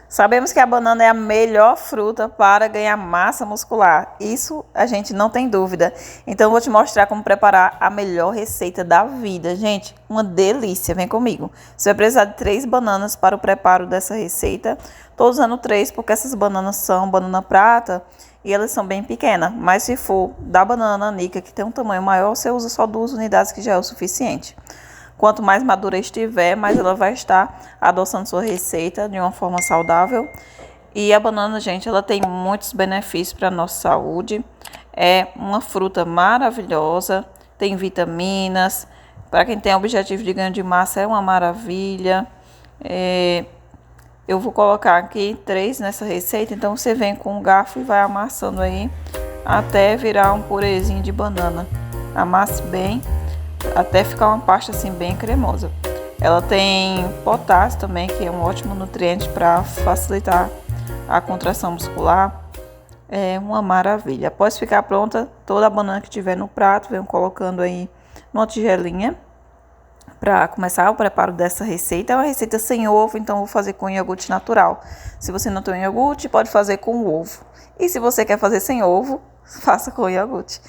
Sabemos que a banana é a melhor fruta para ganhar massa muscular. Isso a gente não tem dúvida. Então eu vou te mostrar como preparar a melhor receita da vida. Gente, uma delícia. Vem comigo. Você vai precisar de 3 bananas para o preparo dessa receita. Estou usando 3 porque essas bananas são banana prata e elas são bem pequenas. Mas se for da banana nanica, que tem um tamanho maior, você usa só 2 unidades que já é o suficiente. Quanto mais madura estiver, mais ela vai estar adoçando sua receita de uma forma saudável. E a banana, gente, ela tem muitos benefícios para a nossa saúde. É uma fruta maravilhosa, tem vitaminas. Para quem tem objetivo de ganho de massa, é uma maravilha. Eu vou colocar aqui 3 nessa receita, então você vem com um garfo e vai amassando aí até virar um purezinho de banana. Amasse bem até ficar uma pasta assim bem cremosa. Ela tem potássio também, que é um ótimo nutriente para facilitar a contração muscular. É uma maravilha. Após ficar pronta, toda a banana que tiver no prato, venho colocando aí numa tigelinha para começar o preparo dessa receita. É uma receita sem ovo, então vou fazer com iogurte natural. Se você não tem iogurte, pode fazer com ovo. E se você quer fazer sem ovo, faça com iogurte.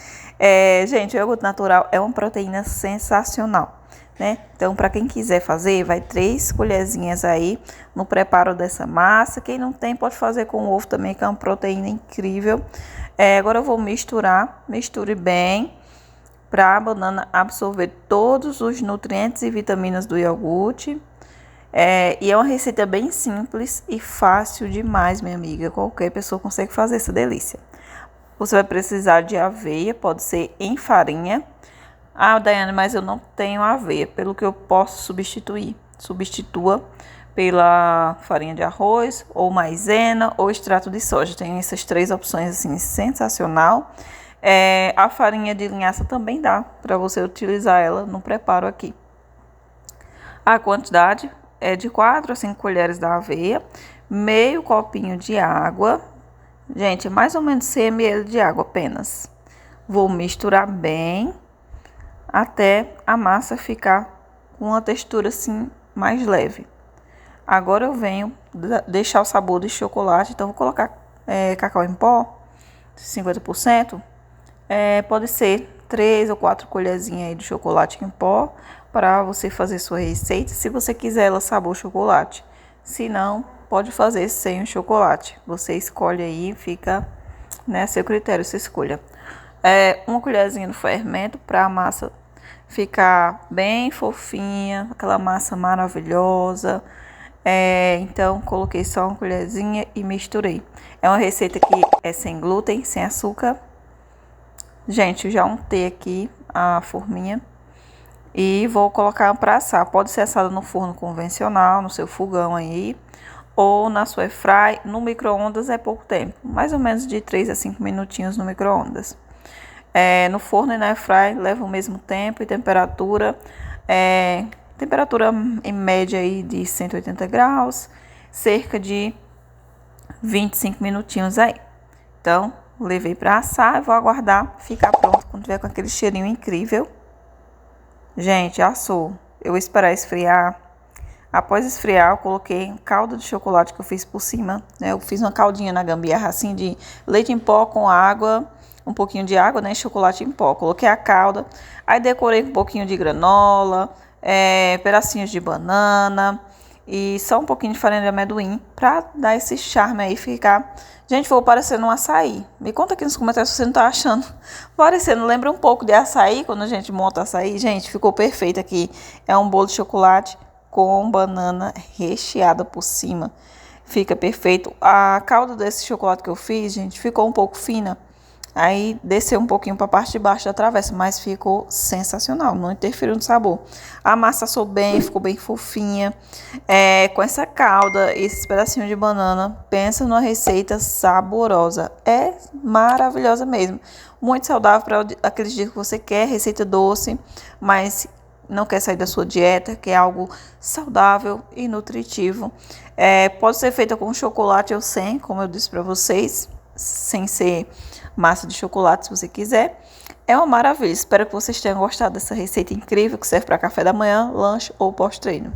Gente, o iogurte natural é uma proteína sensacional, né? Então, para quem quiser fazer, vai 3 colherzinhas aí no preparo dessa massa. Quem não tem, pode fazer com ovo também, que é uma proteína incrível. Agora eu vou misture bem para a banana absorver todos os nutrientes e vitaminas do iogurte. E é uma receita bem simples e fácil demais, minha amiga. Qualquer pessoa consegue fazer essa delícia. Você vai precisar de aveia, pode ser em farinha. Ah, Daiane, mas eu não tenho aveia, pelo que eu posso substituir. Substitua pela farinha de arroz, ou maisena, ou extrato de soja. Tem essas 3 opções, assim, sensacional. A farinha de linhaça também dá para você utilizar ela no preparo aqui. A quantidade é de 4 a 5 colheres da aveia, meio copinho de água. Gente, mais ou menos 100 ml de água apenas. Vou misturar bem até a massa ficar com uma textura assim mais leve. Agora eu venho deixar o sabor de chocolate, então vou colocar cacau em pó, 50%. Pode ser 3 ou 4 colherzinhas aí de chocolate em pó para você fazer sua receita, se você quiser ela sabor chocolate. Se não, pode fazer sem o chocolate. Você escolhe aí, fica, né, a seu critério, você escolha. Uma colherzinha de fermento para a massa ficar bem fofinha, aquela massa maravilhosa. Então, coloquei só uma colherzinha e misturei. É uma receita que é sem glúten, sem açúcar. Gente, eu já untei aqui a forminha e vou colocar para assar. Pode ser assada no forno convencional, no seu fogão aí, ou na sua airfry. No micro-ondas é pouco tempo, mais ou menos de 3 a 5 minutinhos no micro-ondas. No forno e na airfry leva o mesmo tempo e temperatura. Temperatura em média aí de 180 graus, cerca de 25 minutinhos aí. Então, levei para assar e vou aguardar ficar pronto quando tiver com aquele cheirinho incrível. Gente, assou. Eu vou esperar esfriar. Após esfriar, eu coloquei calda de chocolate que eu fiz por cima, né? Eu fiz uma caldinha na gambiarra assim de leite em pó com água, um pouquinho de água, né? E chocolate em pó. Coloquei a calda, aí decorei com um pouquinho de granola, pedacinhos de banana e só um pouquinho de farinha de amendoim pra dar esse charme aí, ficar... Gente, ficou parecendo um açaí. Me conta aqui nos comentários se você não tá achando parecendo. Lembra um pouco de açaí, quando a gente monta açaí. Gente, ficou perfeito aqui. É um bolo de chocolate com banana recheada por cima. Fica perfeito. A calda desse chocolate que eu fiz, gente, ficou um pouco fina. Aí desceu um pouquinho para a parte de baixo da travessa, mas ficou sensacional, não interferiu no sabor. A massa assou bem, ficou bem fofinha. Com essa calda, esses pedacinhos de banana, pensa numa receita saborosa. É maravilhosa mesmo. Muito saudável para aqueles dias que você quer receita doce, mas não quer sair da sua dieta, que é algo saudável e nutritivo. Pode ser feita com chocolate ou sem, como eu disse para vocês, sem ser massa de chocolate, se você quiser. É uma maravilha. Espero que vocês tenham gostado dessa receita incrível que serve para café da manhã, lanche ou pós-treino.